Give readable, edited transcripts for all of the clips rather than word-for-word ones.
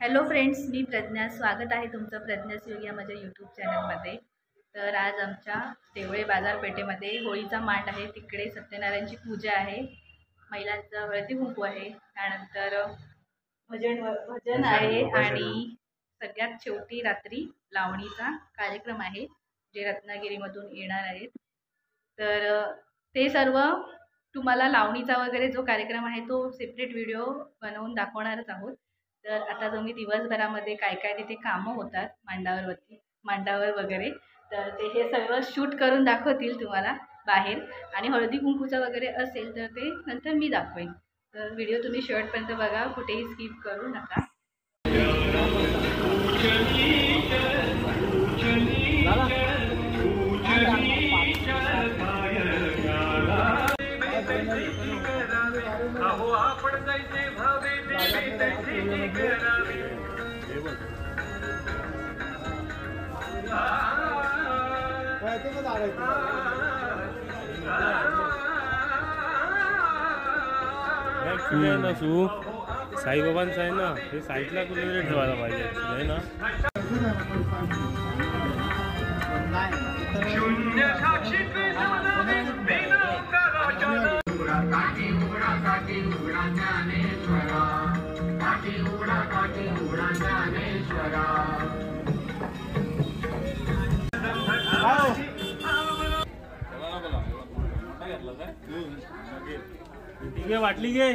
Hello friends, मी प्रज्ञा. स्वागत आहे तुमचं प्रज्ञास योग या माझ्या यूट्यूब चॅनलमध्ये. तर आज आमच्या देवळे बाजारपेठेमध्ये होळीचा मांड आहे. तिकडे सत्यनारायणची पूजा आहे, महिलांचा हळदी कुंकू आहे, त्यानंतर भजन आहे आणि सगळ्यात शेवटी रात्री लावणीचा कार्यक्रम आहे, जे रत्नागिरीमधून येणार आहेत. तर ते सर्व तुम्हाला लावणीचा वगैरे जो कार्यक्रम आहे तो सेपरेट व्हिडिओ बनवून दाखवणारच आहोत. तर आता तुम्ही दिवसभरामध्ये काय काय तिथे कामं होतात मांडावर वगैरे, तर ते हे सगळं शूट करून दाखवतील तुम्हाला बाहेर. आणि हळदी कुंकूचा वगैरे असेल तर ते नंतर मी दाखवेन. तर व्हिडिओ तुम्ही शेवटपर्यंत बघा, कुठेही स्किप करू नका. नसू साईबाबांचं आहे ना, हे साईडला कुठे ठेवायला पाहिजे आहे ना. ठीक आहे, वाटली घे,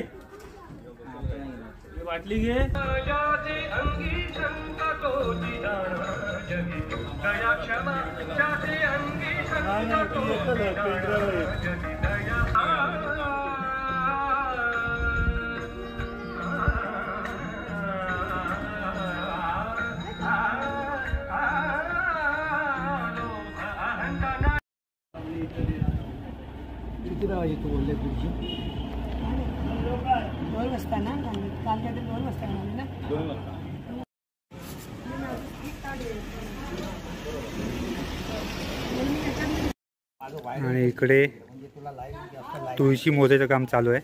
वाटली घे. किती वाजे तू बोलले तुझी 2 वाजता ना? काल 2 वाजता ना? 2 वाजता. आणि इकडे तुळशी मोजायचं काम चालू आहे.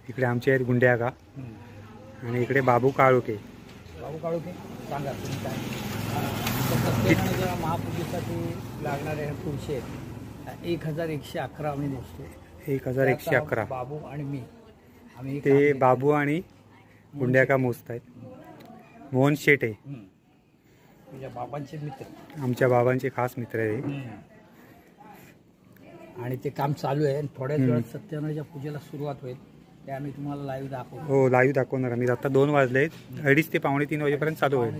इकडे आमचे आहेत गुंड्या का, आणि इकडे बाबू काळोखे. सांगा तुम्ही काय महापूजेसाठी लागणारे तुळशी आहेत. 1111 आम्ही मोजतो. 1111 बाबू आणि मी आम्ही ते बाबू आणि गुंड्या का मोजत आहेत. मोहन शेट आहे, तुझ्या बाबांचे मित्र, आमच्या बाबांचे खास मित्र आहे. आणि ते काम चालू आहे. थोड्याच वेळात सत्यनारायणच्या पूजेला सुरुवात होईल. ते आम्ही तुम्हाला लाईव्ह दाखवू. हो, लाईव्ह दाखवणार आम्ही. आता 2 वाजले, 2:30 ते 2:45 वाजेपर्यंत चालू होईल.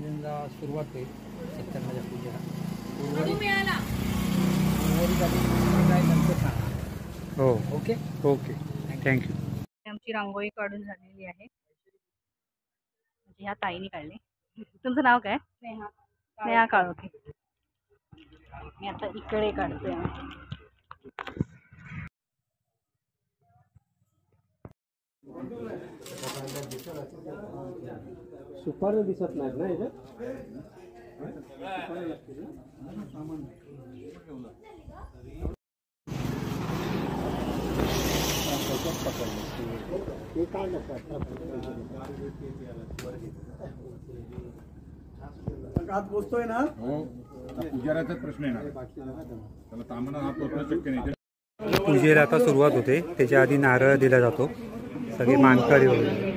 सुरुवात होईल सत्यनारायणच्या पूजेला. हो, ओके ओके, थँक्यू. आमची रांगोळी काढून झालेली आहे, ह्या ताईने काढली. तुमचं नाव काय? स्नेहा काळोखे. मी आता इकडे काढते. सुपारी दिसत नाहीत ना याच्यात. हात पोचतोय ना? पुजाऱ्याचाच प्रश्न आहे ना, त्याला तांबणा हात पोचणं शक्य नाही. पूजेला आता सुरुवात होते. त्याच्या आधी नारळ दिला जातो. सगळे मानकरी वगैरे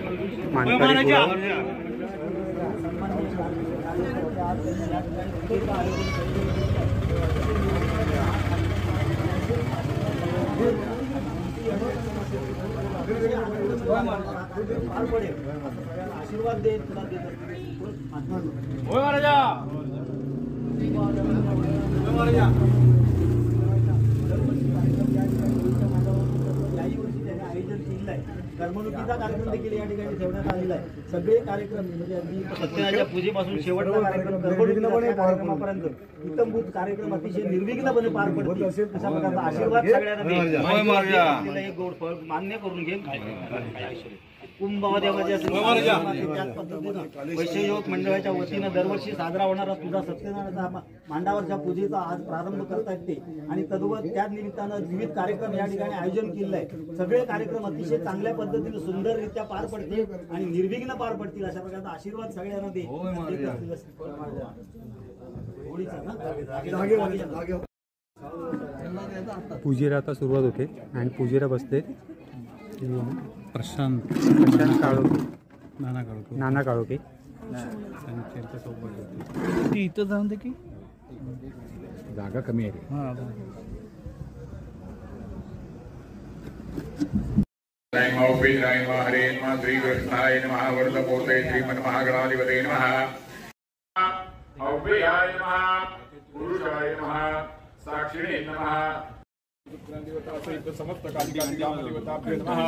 आशीर्वाद दे. करमणुकीचा कार्यक्रम देखील या ठिकाणी ठेवण्यात आलेला आहे. सगळे कार्यक्रम म्हणजे अगदी सत्यनारायणच्या पूजेपासून शेवटचा कार्यक्रम कार्यक्रमापर्यंत इतंभूत कार्यक्रम अतिशय निर्विघ्नपणे पार पडतील अशा प्रकारचा आशीर्वाद सगळ्यांना एक गोड फळ मान्य करून घेऊन कुंभदेवाचे असेल त्याच पद्धतीनं वैश्ययोग मंडळाच्या वतीनं दरवर्षी साजरा होणारा तुझा सत्यनारायणचा मांडावरच्या पूजेचा आज प्रारंभ करतायत ते आणि तद्वत त्याच निमित्तानं विविध कार्यक्रम या ठिकाणी आयोजन केलेलं आहे. सगळे कार्यक्रम अतिशय चांगल्या पद्धतीने सुंदररित्या पार पडतील आणि निर्विघ्न पार पडतील अशा प्रकारचा आशीर्वाद सगळ्यांना दे. पूजेला आता सुरुवात होते आणि पूजेला बसते प्रशांत काळोखे, नाना काळोखे. ती इथं जाऊन दे की जागा कमी आहे. हरे नमः श्री कृष्णाय नमः वरदपोते श्रीमन् महागणाधिपते नमः अव्ययाय नमः पुरुषाय नमः साक्षिणे नमः देवता समस्त कालिकाभ्यो नमः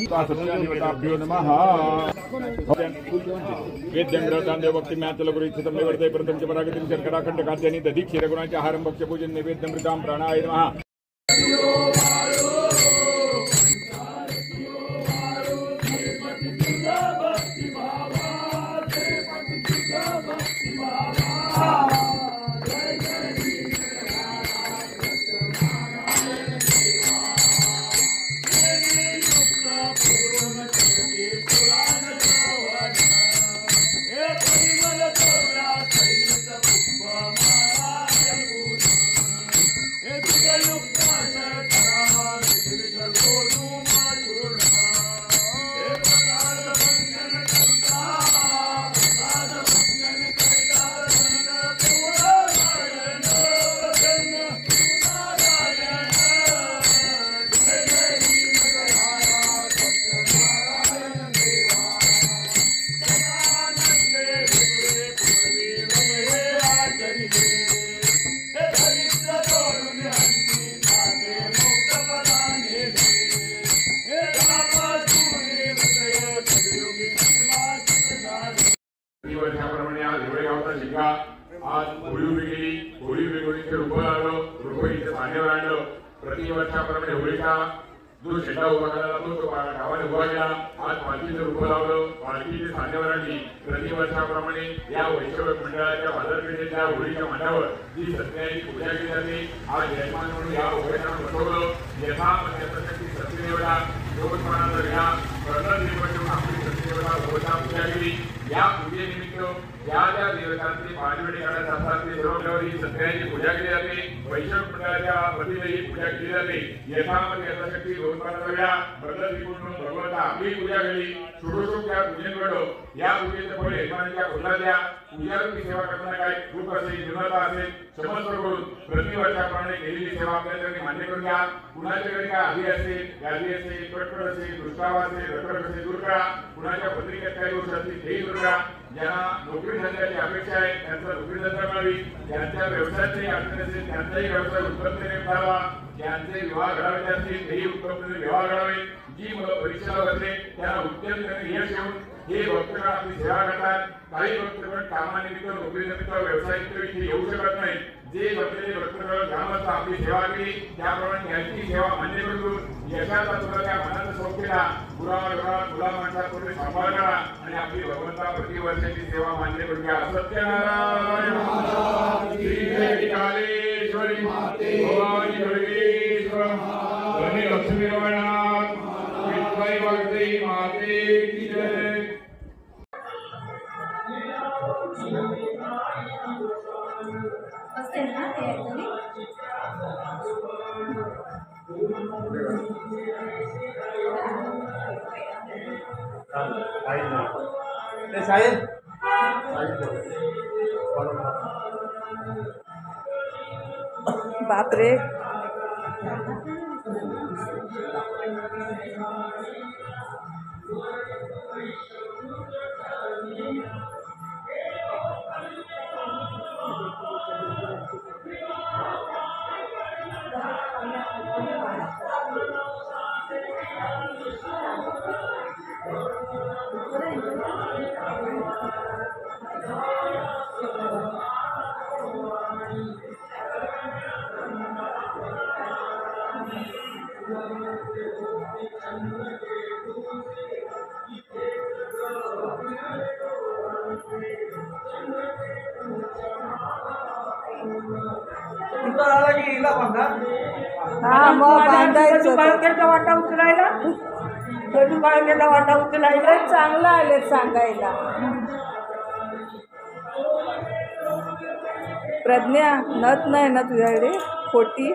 सत्याधिपताभ्यो नमः वेद्यंग्रतां देवभक्तिम्याचलगुरुच्छितं निवर्तये प्रथम च परागतिं शर्कराखण्ड खाद्यानि दधि क्षीरगुणाच्या आहारं भक्ष्यपूजन नैवेद्यमृतां प्राणाय नमः आज होळी वेगवेगळी रूप आलो रुपईचे पाण्यावर आणलं. प्रतिवर्षाप्रमाणे होळीचा जो शेंडा उभा केला जातो तो गावाने उभा केला. आज पालखीचं रूप लावलं, पालखीची सांध्यावर आणली. प्रतिवर्षाप्रमाणे या वैश्यव मंडळाच्या बाजारपेठेच्या होळीच्या मांडावर जी सत्याची पूजा केली जाते. आज यजमान म्हणून या उपक्रमानं बसवलं. यथा यथाशक्ती सत्यदेवता योगस्मरणाचा घ्या प्रसाद देवतेवरून आपली सत्यदेवता भगवता पूजा केली. या पूजेनिमित्त या ज्या देवतांचे पाचवडे काढत असतात ते सर्व ही सत्याची पूजा केली जाते. वैष्णव मंडळाच्या वतीने ही पूजा केली जाते. यथामध्ये यथाशक्ती योगस्मरणाचा घ्या प्रसाद देवतेवरून भगवता आपली पूजा केली. षोडशोपचार या पूजेकडं या पूजेचं फळ यजमानाच्या कुलाच्या पूजारूपी सेवा करताना काय खूप असेल निर्मलता असेल समस्त करून प्रतिवर्षाप्रमाणे केलेली सेवा आपल्याला मान्य करून घ्या. कुणाच्या घरी काय आधी असेल गादी असेल कटकट असेल दुष्काळ असेल रखरख असेल दूर करा. कुणाच्या पत्रिकेत काही गोष्ट असतील तेही दूर करा. ज्यांना नोकरी धंद्याची अपेक्षा आहे त्यांचा नोकरी धंदा मिळावी. ज्यांच्या व्यवसायाची अडचण असेल त्यांचाही व्यवसाय उत्तमतेने करावा. ज्यांचे विवाह घडायचे असतील तेही उत्तमतेने विवाह घडावे. जी मुलं परीक्षेला बसले त्यांना उत्तम यश येऊन हे भक्तगण आपली सेवा करतात. काही भक्तगण कामानिमित्त नोकरीनिमित्त व्यवसायानिमित्त इथे येऊ शकत नाही. जे बसलेले भक्तगण ग्रामस्थ आपली सेवा केली त्याप्रमाणे त्यांची सेवा मान्य करून यशाचा तुला त्या मनाचा शोध केला. मुला माणसापूर्वी सांभाळ करा आणि आपली भगवंता प्रतिवर्षाची सेवा मान्य करून घ्या. सत्यनारायण श्री कालेश्वरी भवानी दुर्गेश्वर लक्ष्मी रमणाथ विठ्ठल भक्ती माते की जय. बापरे हा मग बांधायचं वाटा उचलायला वाटा उचलायला चांगलं आले सांगायला. प्रज्ञा नथ नाही ना तुझ्याकडे खोटी?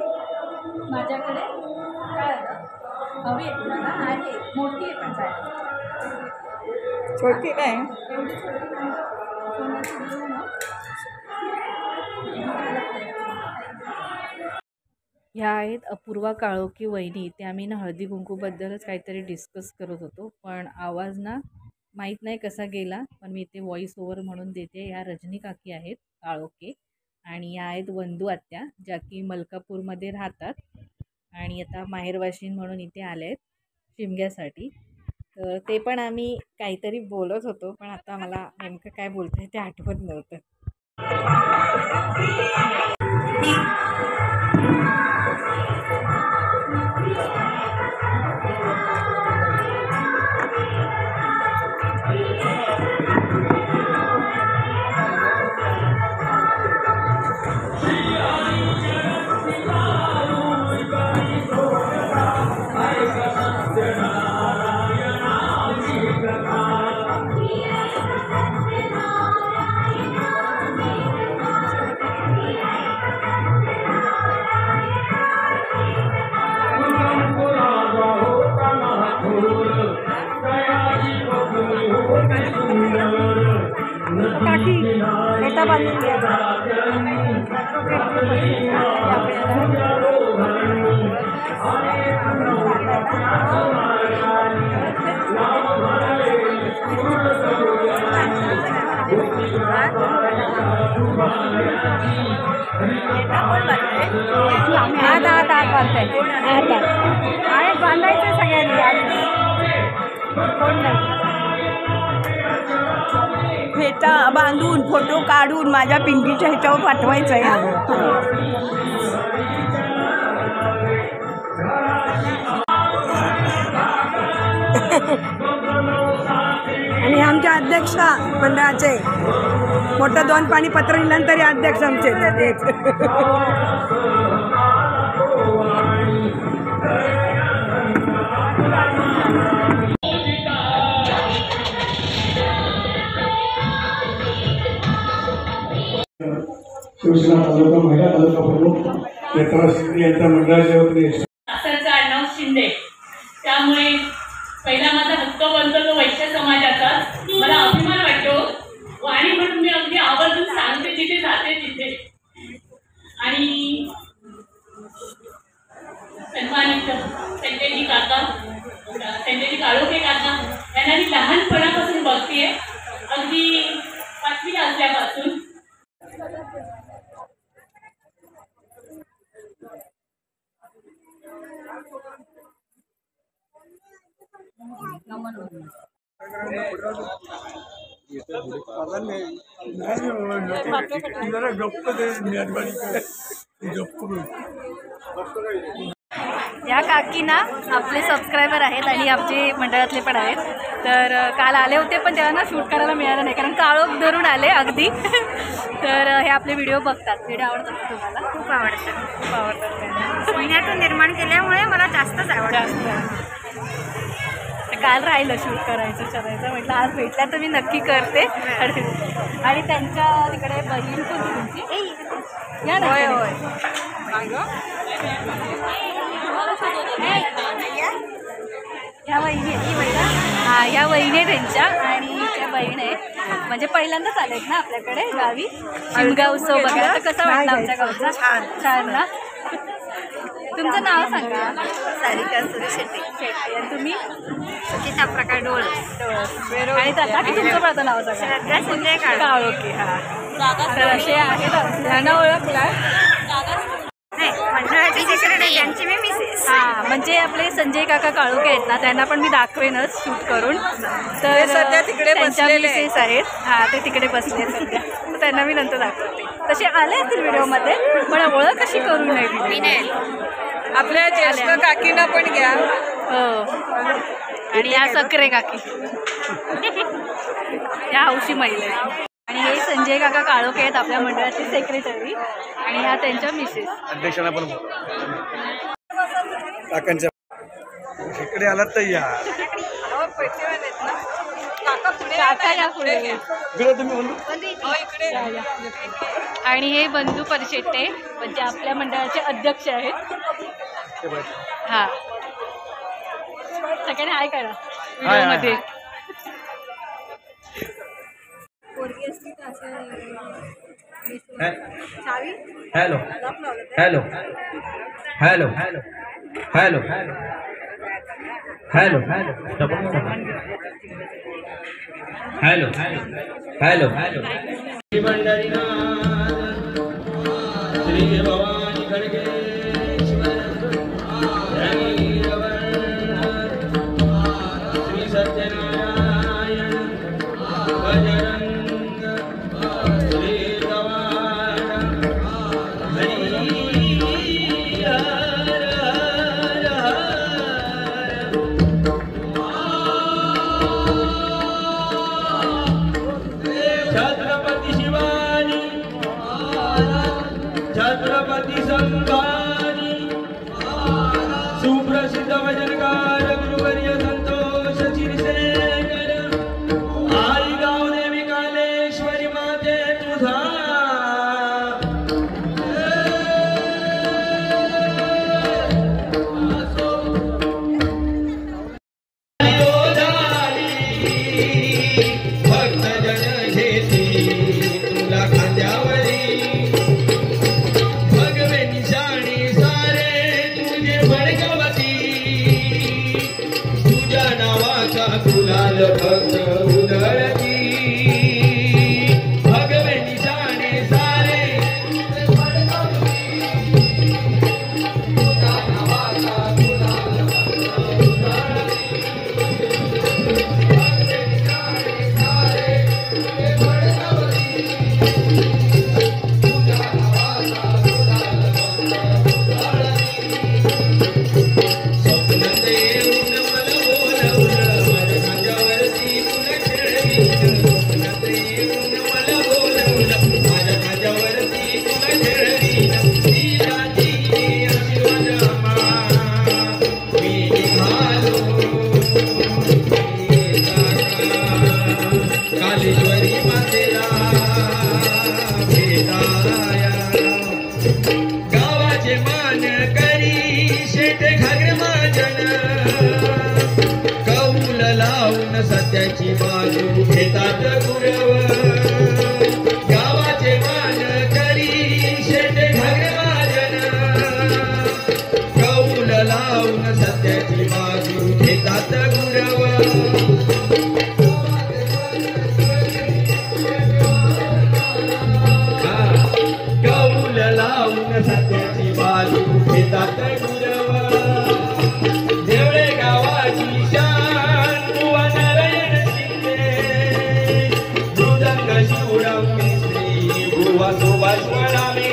माझ्याकडे काय हवी आहे तुम्हाला? आहे मोठी आहे पण काय छोटी नाही. एवढी छोटी नाही. सोन्याची घेऊ ना. ह्या आहेत अपूर्वा काळोखी वहिनी. ते आम्ही ना हळदी कुंकूबद्दलच काहीतरी डिस्कस करत होतो, पण आवाज ना माहीत नाही कसा गेला, पण मी इथे व्हॉइस ओव्हर म्हणून देते. ह्या रजनी काकी आहेत काळोखे आणि या आहेत वंदू आत्या, ज्या की मलकापूरमध्ये राहतात आणि आता माहेरवाशीन म्हणून इथे आले आहेत शिमग्यासाठी. तर ते पण आम्ही काहीतरी बोलत होतो, पण आता मला नेमकं काय बोलतंय ते आठवत नव्हतं. बांधायचं सगळ्यांनी फेटा बांधून फोटो काढून माझ्या पिंकीच्या ह्याच्यावर पाठवायचं आहे. आणि आमच्या अध्यक्ष मंडळाचे मोठं 2 पाणी पत्र लिहिलं तरी अध्यक्ष आमचे. शिवसेना तालुका महिला तालुका प्रमुख यांच्या मंडळाच्या वतीने आडनाव शिंदे. त्यामुळे पहिला माझा हक्क बनतो तो वैश्य समाजाचा. मला अभिमान वाटतो आणि म्हणून मी अगदी आवर्जून सांगते जिथे जाते तिथे. आणि सन्मानित संजयजी काका, संजयजी काळोखे काका यांना मी लहानपणापासून बघतेय, अगदी 5वी असल्यापासून. या काकी ना आपले सबस्क्रायबर आहेत आणि आमचे मंडळातले पण आहेत. तर काल आले होते पण तेव्हा ना शूट करायला मिळालं नाही, कारण काळोख धरून आले अगदी. तर हे आपले व्हिडिओ बघतात. व्हिडिओ आवडतात तुम्हाला? खूप आवडतात, खूप आवडतात. पुण्यातून निर्माण केल्यामुळे मला जास्तच आवडतं. काल राहिलं शूट करायचं म्हटलं आज भेटल्या तर मी नक्की करते. आणि त्यांच्या तिकडे बहीण पण तुमची या ना. होय होय ह्या वहिनी हां ह्या वहिनी आहे त्यांच्या आणि त्या बहीण आहे. म्हणजे पहिल्यांदाच आलेत ना आपल्याकडे गावी शिमगा उत्सव बघायला. तर कसं वाटलं आमच्या गावचा? छान छान ना. तुमचं नाव सांगा? सारिका सुरेश शेट्टी. आणि तुम्ही? सुचिता प्रकार डोळ. आणि त्याला की तुमचं माझं नाव सांगा? श्रद्धा संजय काळोखे. हां तर असे आहेत. त्यांना ओळखला मंडळाची सेक्रेटरी त्यांची मी मिसेस. हां म्हणजे आपले संजय काका काळोखे आहेत ना, त्यांना पण मी दाखवेनच शूट करून. तर सध्या तिकडे त्यांच्या बसलेले मिसेस आहेत. हां ते तिकडे बसले सध्या. तर त्यांना मी नंतर दाखवते. तसे आले असतील व्हिडिओमध्ये पण ओळख कशी करू नये. आपल्या ज्येष्ठ काकींना पण घ्या. हो आणि या सक्रे काकी या हौशी महिला. आणि हे संजय काका काळोखे आहेत आपल्या मंडळाचे सेक्रेटरी आणि ह्या त्यांच्या मिसेस. अध्यक्षाला पण काकांच्या इकडे आलात तर या काका या पुढे आणि हे बंधू परिशेट्टे म्हणजे आपल्या मंडळाचे अध्यक्ष आहेत. हा सगळ्यांनी हाय करा व्हिडिओमध्ये. Hello hello hello hello hello hello hello Shri Bhavani Khadgeshwar Shri Satyanarayan Bajrang Shri Gavan Chhatrapati Shivaji Chhatrapati Sambhaji सुप्रसिद्ध भजनकार गुरुवर्य संतोष शिरसेकर आई गावदेवी कालेश्वरी माते तुझा गुलाल भक्त उधळती भगवे निशाणे सारे कालेश्वरी मातेला भेटाया गावाचे मान करी शेट घागर महाजन कौल लावून सत्याची बाजू घेतात गुरव गावाचे मान करी शेट घागर महाजन कौल लावून सत्याची बाजू घेतात गुरव कौल लावून सत्याची बाजू घेतात गुरव देवळे गावाची शान बुवा नारायण शिंदे मृदंग शिवराम मिस्त्री बुवा सुभाष वळामे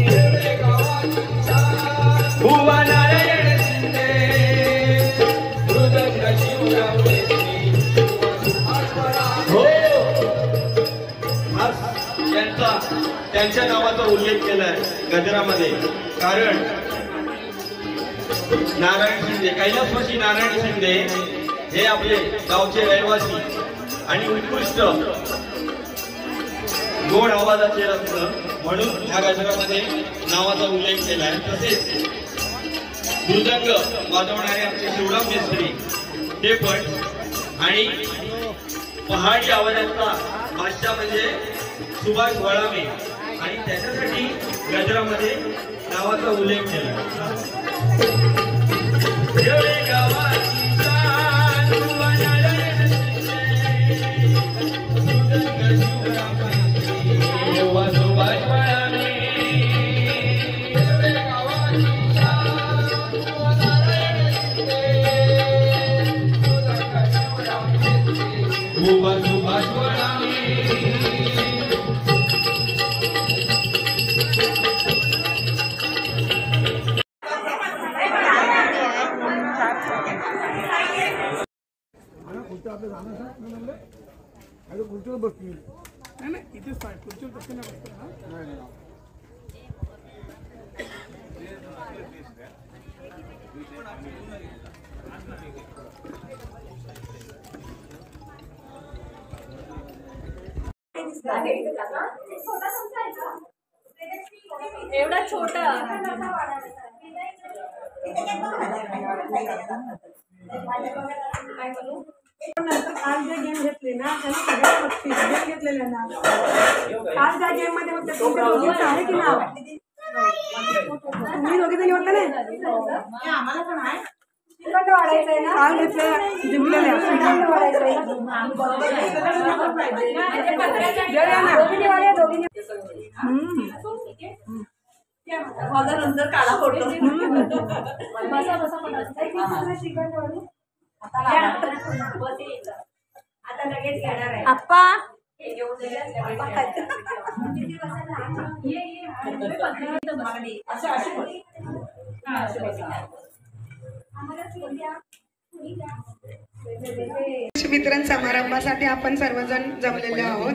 देवळे गावाची शान बुवा नारायण शिंदे मृदंग शिवराम मिस्त्री हो त्यांच्या नावाचा उल्लेख केलाय गजरामध्ये कारण नारायण शिंदे कैलासवासी नारायण शिंदे हे आपले गावचे रहिवासी आणि उत्कृष्ट गोड आवाजाचे रत्न म्हणून ह्या गजरामध्ये नावाचा उल्लेख केलाय. तसेच मृदंग वाजवणारे आमचे शिवराम मिस्त्री ते पण आणि पहाडी आवाजाचा बादशाह म्हणजे सुभाष वळामे आणि त्याच्यासाठी गजरामध्ये नावाचा उल्लेख केला. सुभाष वळामे खुर्चीवर बसतो नाही नाही इथेच पाय खुर्चीवर बसतो ना बसतो एवढा छोटा काल जे गेम घेतले ना त्यांनी सगळ्या बक्षीस घेतलेले ना काल ज्या गेम मध्ये होते तुमच्या दोघींचं आहे की नाव तुम्ही दोघी जणी होता नाही आम्हाला पण आहे काल घेतले जिंकलेले नंतर काढा फोटो आता लगेच येणार आहे आप्पा वितरण समारंभासाठी आपण सर्वजण जमलेले आहोत.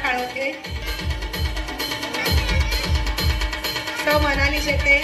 काळोखे, सौ मनाली शेटे,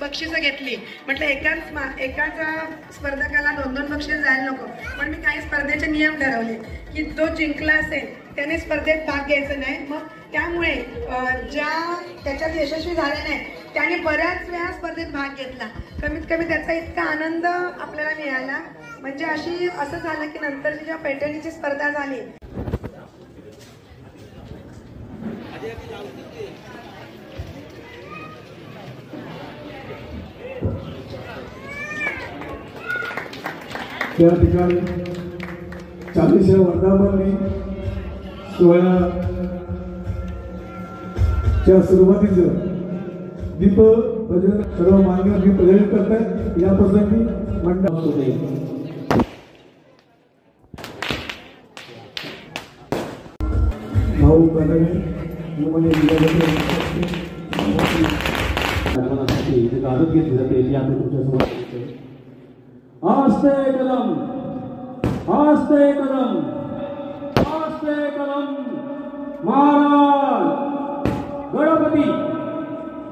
बक्षिसं घेतली. म्हटलं एकाच स्पर्धकाला 2-2 बक्षीस जायला नको, पण मी काही स्पर्धेचे नियम ठरवले की जो जिंकला असेल त्याने स्पर्धेत भाग घ्यायचा नाही. मग त्यामुळे ज्या त्याच्यात यशस्वी झाले नाही त्याने बऱ्याच वेळा स्पर्धेत भाग घेतला. कमीत कमी त्याचा इतका आनंद आपल्याला मिळाला. म्हणजे असं झालं की नंतरची जेव्हा पैठणीची स्पर्धा झाली त्या ठिकाणी 40व्या वर्धापन सोहळ्याच्या सुरुवातीचं दीप भजन सर्व मान्यवर प्रदर्शित करतात. या प्रसंगी मंडळ होते भाऊ बनवे आदत घेतली जाते ती आम्ही तुमच्यासमोर आस्ते कदम आस्ते कदम आस्ते कदम महाराज गणपती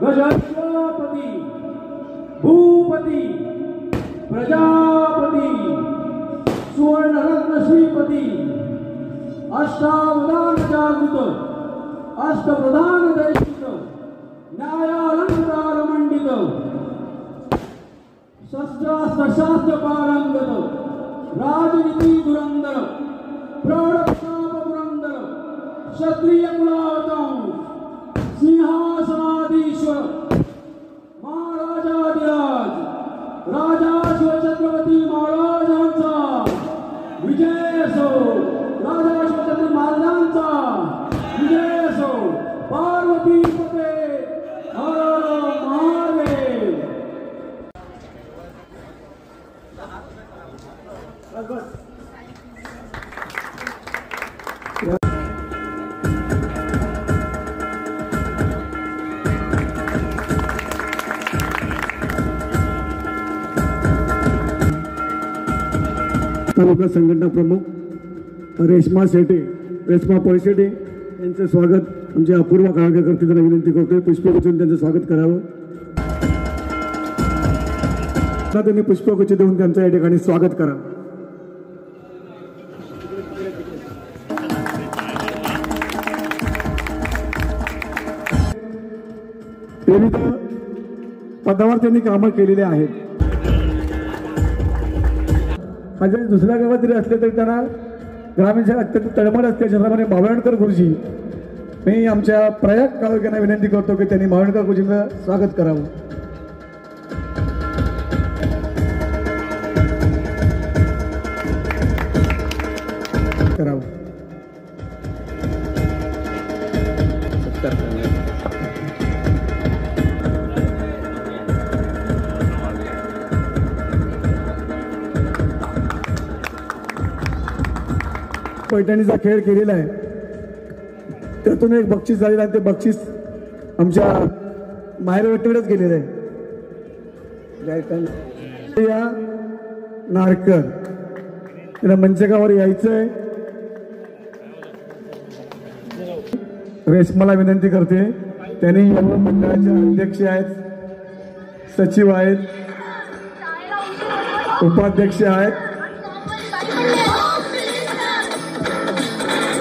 गजपती भूपती प्रजापती सुवर्णरत्न श्रीपती अष्टावधान जागृत अष्टप्रधान दैशिक न्यायालंकार मंडित शस्त्रास्त्र पारंगत राजनीती धुरंधर प्रौढप्रताप पुरंदर क्षत्रिय कुलावतांश सिंहासनाधीश्वर महाराजाधिराज राजा शिवछत्रपती महाराजांचा विजय असो. राजा शिवछत्रपती महाराजांचा विजय असो. पार्वती पते हर महादेव. तालुका संघटना प्रमुख रेश्मा शेटे, रेश्मा पळशेटे यांचं स्वागत आमच्या अपूर्व कार्यकर्त्यांना विनंती करतोय. पुष्पगुच्छ त्यांचं स्वागत करावं. त्यांनी पुष्पगुच्छ देऊन त्यांचं या ठिकाणी स्वागत करा. विविध पदावर त्यांनी कामं केलेली आहेत. माझ्या दुसऱ्या गावात जरी असले तरी त्यांना ग्रामीण शाळा अत्यंत तळमळ असते. ज्याप्रमाणे मावळणकर गुरुजी, मी आमच्या प्रयाग काळोख्यांना विनंती करतो की त्यांनी मावळणकर गुरुजींचं स्वागत करावं. पैठणीचा खेळ केलेला आहे, त्यातून एक बक्षीस झालेलं आहे. ते बक्षीस आमच्या माहेरवटीवरच गेलेलं आहे. या नारकर त्यांना मंचकावर यायचंय. रेशमाला विनंती करते, त्यांनी एवढं मंडळाचे अध्यक्ष आहेत, सचिव आहेत, उपाध्यक्ष आहेत.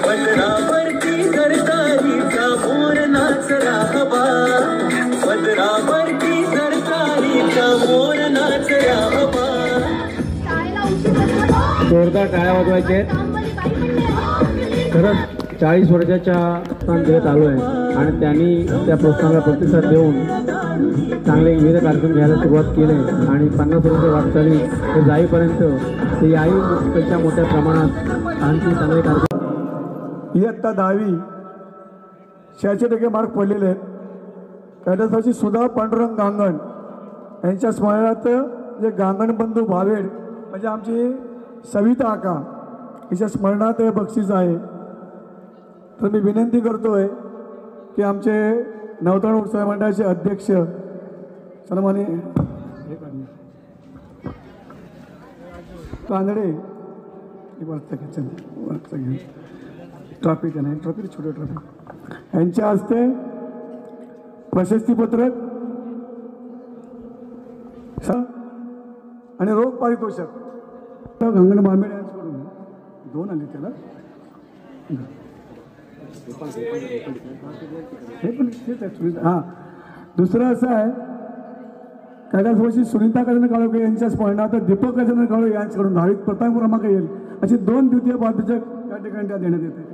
पदरावरती सरकारीचा मोर नाचला हवा, पदरावरती सरकारीचा मोर नाचला हवा. जोरदार टाळ्या वाजवायचे. खरंच 40 वर्षाच्या प्रोत्साहन देत आलो आहे आणि त्यांनी त्या प्रोत्साहनाला प्रतिसाद देऊन चांगले विविध कार्यक्रम घ्यायला सुरुवात केली आणि 50 वर्ष वाटचाली ते जाईपर्यंत ते याहीपेक्षा मोठ्या प्रमाणात आणखी चांगले कार्यक्रम. इयत्ता 10वी 86% मार्क पडलेले आहेत. कैलासवासी सुधा पांडुरंग गांगण यांच्या स्मरणार्थ जे गांगण बंधू भावेड म्हणजे आमची सविता आका हिच्या स्मरणार्थ हे बक्षीस आहे. तर मी विनंती करतोय की आमचे नवतरुण उत्सव मंडळाचे अध्यक्ष सन्माननीय कांदडे ट्रॉफी नाही, ट्रॉफी छोटे ट्रॉफी यांच्या हस्ते प्रशस्तीपत्रक आणि रोख पारितोषिक गंगण बांबेड यांच्याकडून 2 आले त्याला. हे पण तेच आहे. हां, दुसरं असं आहे, कैलासवासी सुनीता गजानन काळोखे यांच्या स्मरणार्थ दीपक गजानन काळोखे यांच्याकडून 10वीत प्रथम क्रमांक येईल अशी 2 द्वितीय पारितोषिक त्या ठिकाणी त्या देण्यात येते.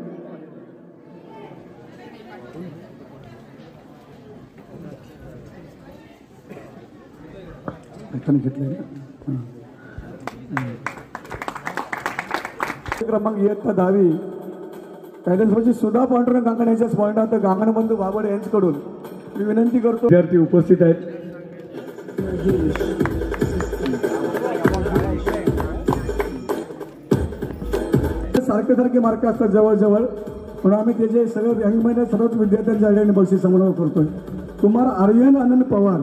घेतले क्रमांक इयत्ता 10वी कैलासवासी सुधा पांडुरंग गांगण यांच्या स्मरणार्थ गांगण बंधू बाबड यांच्याकडून मी विनंती करतो. विद्यार्थी उपस्थित आहेत. सारखे मार्क असतात जवळजवळ, म्हणून आम्ही त्याचे सगळं या महिन्यात सर्वच विद्यार्थ्यांच्या आयडियाने बक्षीस समारोह करतोय. कुमार आर्यन आनंद पवार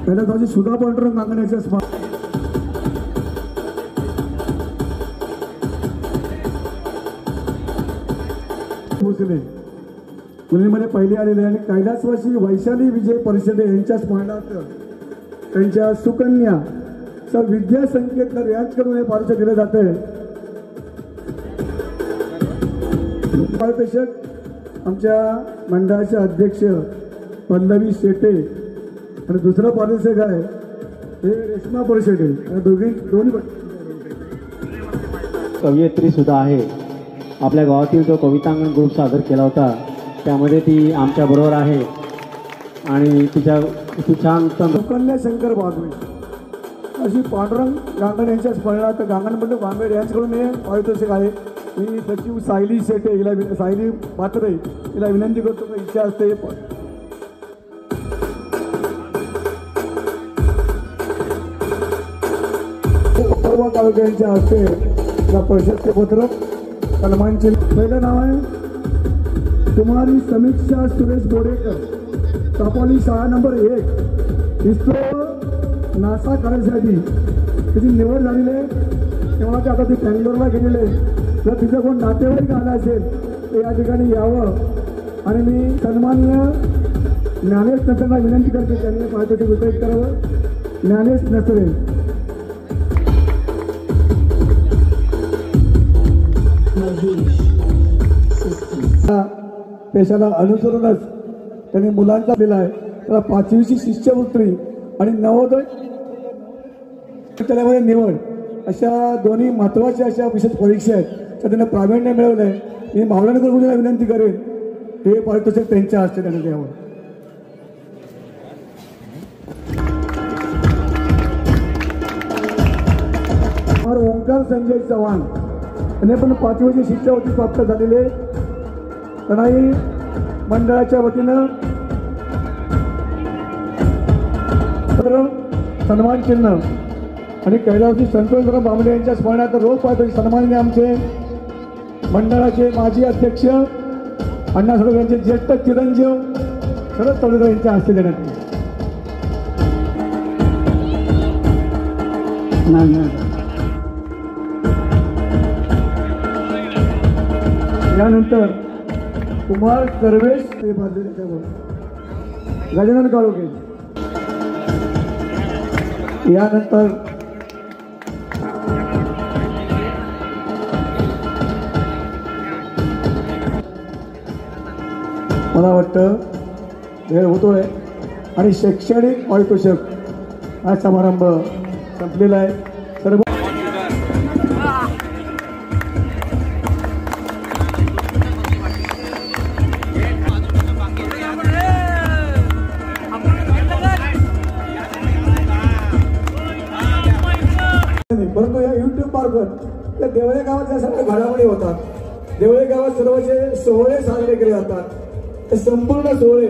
कैलासवासी सुधा पांडुरंग गांगण यांच्या स्मरणार्थ मुलींमध्ये पहिले आलेले आणि कैलासवासी वैशाली विजय परिषदे यांच्या स्मरणार्थ त्यांच्या सुकन्या विद्या संकेतकर यांच्याकडून हे पारितोषिक दिले जाते. पारितोषिक आमच्या मंडळाचे अध्यक्ष पल्लवी शेटे आणि दुसरं पारितोषिक आहे हे रेश्मा परिषदे. दोन्ही कवयित्री सुद्धा आहे. आपल्या गावातील जो कवितांगण ग्रुप सादर केला होता त्यामध्ये ती आमच्या बरोबर आहे आणि तिच्या छान सुकन्या शंकर बागवे अशी पांडुरंग गांगण यांच्या स्मरणार्थ गांगण बंधू बांबेड यांच्याकडून हे पारितोषिक आहे. मी सचिव सायली शेटे हिला सायली पात्रे हिला विनंती करतो की इच्छा असते सर्व तालुक्यांच्या हस्ते या प्रशस्तीपत्रक सन्मानचे. पहिलं नाव आहे कुमारी समीक्षा सुरेश बोडेकर, चापोली शाळा नंबर 1, इस्रो नासा करायसाठी तिची निवड झालेली आहे. तेव्हा ते आता ती बँगलोरला गेलेले. जर तिचं कोण नातेवाईक आलं असेल तर या ठिकाणी यावं. आणि मी सन्माननीय ज्ञानेश नसरेंना विनंती करते त्यांनी पारितोषिक वितरित करावं. ज्ञानेश नसरे पेशाला अनुसरूनच त्यांनी मुलांचा दिला आहे. त्याला 5वीची शिष्यवृत्ती आणि नवोदय महाविद्यालयामध्ये निवड अशा दोन्ही महत्त्वाच्या अशा विशेष परीक्षा आहेत तर त्यांना प्रावीण्य मिळवलं आहे. मी मावळणकर गुरुजींना विनंती करेन हे पारितोषिक त्यांच्या हस्ते देण्यात यावं. ओंकार संजय चव्हाण यांनी पण 5वीची शिष्यवृत्ती प्राप्त झालेले त्यांनाही मंडळाच्या वतीनं सन्मान चिन्ह आणि कैलासी संतोषराव बांबडे यांच्या स्मरणार्थ रोज पारितोषिक सन्माननीय आमचे मंडळाचे माजी अध्यक्ष अण्णा साळुंखे यांचे ज्येष्ठ चिरंजीव शरद साळुंखे यांच्या हस्ते देण्यात येईल. यानंतर कुमार सर्वेश ते गजानन काळोखे. यानंतर मला वाटतं वेळ होतोय आणि शैक्षणिक पारितोषिक हा समारंभ संपलेला आहे. सर्व परंतु या युट्यूब मार्फत त्या देवळे गावात या सगळ्या घडामोडी होतात. देवळे गावात सर्व जे सोहळे साजरे केले जातात ते संपूर्ण सोहळे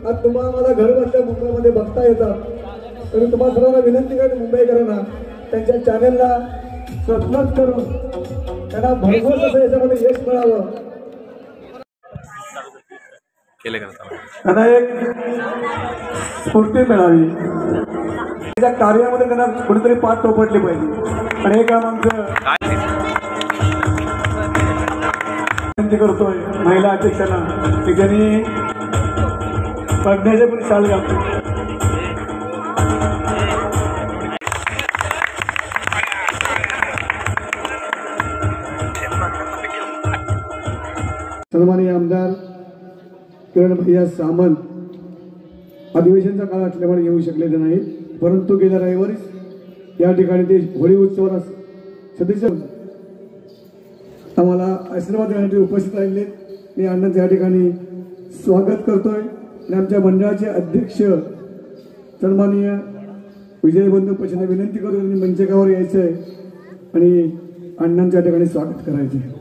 आज तुम्हाला मला घर बसल्या मुंबईमध्ये बघता येतात. तरी तुम्हाला सर्वांना विनंती करते मुंबईकरांना त्यांच्या चॅनेलला सबस्क्राईब करून त्यांना भरपूर कसं याच्यामध्ये यश मिळावं त्यांना एक स्फूर्ती मिळावी त्या कार्यामध्ये त्यांना कुठेतरी पाठ थोपटली पाहिजे. आणि हे काम आमचं विनंती करतोय महिला अध्यक्षांना की ज्यांनी पडण्याचे पण शाल घालतो. सन्माननीय आमदार किरण भैया सामंत अधिवेशनचा काळ असल्यामुळे येऊ शकलेले नाही, परंतु गेल्या रविवारीच या ठिकाणी ते होळी उत्सवाला सदस्य आम्हाला आशीर्वाद देण्यासाठी उपस्थित राहिले. मी अण्णांचं या ठिकाणी स्वागत करतोय आणि आमच्या मंडळाचे अध्यक्ष सन्माननीय विजयबंधू पक्षाने विनंती करतो त्यांनी मंचकावर यायचं आहे आणि अण्णांच्या ठिकाणी स्वागत करायचे.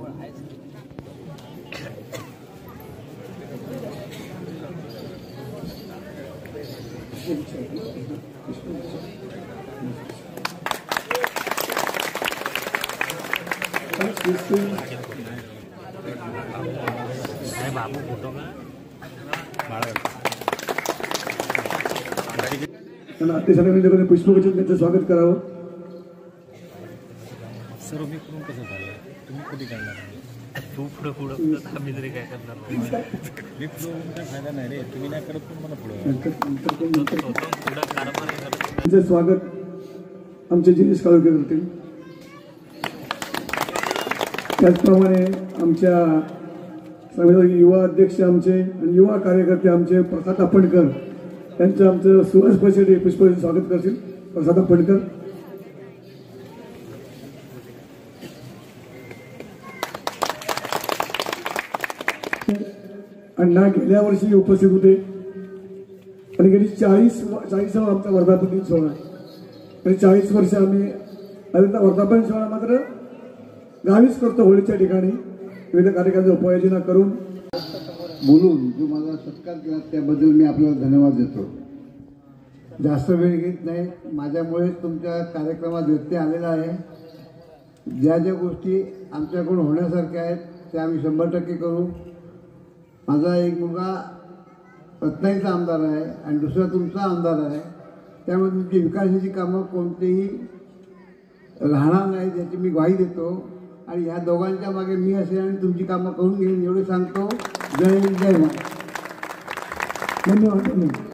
अतिशय पुष्पगुच्छ त्यांचं स्वागत करावं. सर्व मी करून कसं झालं तुम्ही कधी करणार तू पुढं मी तरी काय करणार मी पुढं काय फायदा नाही रे तुम्ही नाही करत पण मला पुढं त्यांचं स्वागत आमचे जिनेश काळोखे करतील. त्याचप्रमाणे आमच्या संविधानिक युवा अध्यक्ष आमचे आणि युवा कार्यकर्ते आमचे प्रसाद आपणकर त्यांचं आमचं सुहास परिषदे पुष्पगुच्छ स्वागत करतील. प्रसाद आपणकर अण्णा गेल्या वर्षी उपस्थित होते आणि गेली 40 आमचा वर्धापन दिन सोहळा आणि 40 वर्ष आम्ही वर्धापन सोहळा मात्र गावीच करतो होळीच्या ठिकाणी विविध कार्यक्रमाची उपाययोजना करून बोलून जो मला सत्कार केला त्याबद्दल मी आपल्याला धन्यवाद देतो. जास्त वेळ घेत नाही, माझ्यामुळे तुमच्या कार्यक्रमात व्यत्यय आलेला आहे. ज्या ज्या गोष्टी आमच्याकडून होण्यासारख्या आहेत त्या आम्ही 100% करू. माझा एक मुलगा रत्नागिरीचा आमदार आहे आणि दुसरा तुमचा आमदार आहे, त्यामुळे तुमची विकासाची कामं कोणतेही राहणार नाहीत याची मी ग्वाही देतो. आणि ह्या दोघांच्या मागे मी असेल आणि तुमची कामं करून घेईन एवढे सांगतो. जय हिंद, जय महाराष्ट्र. धन्यवाद.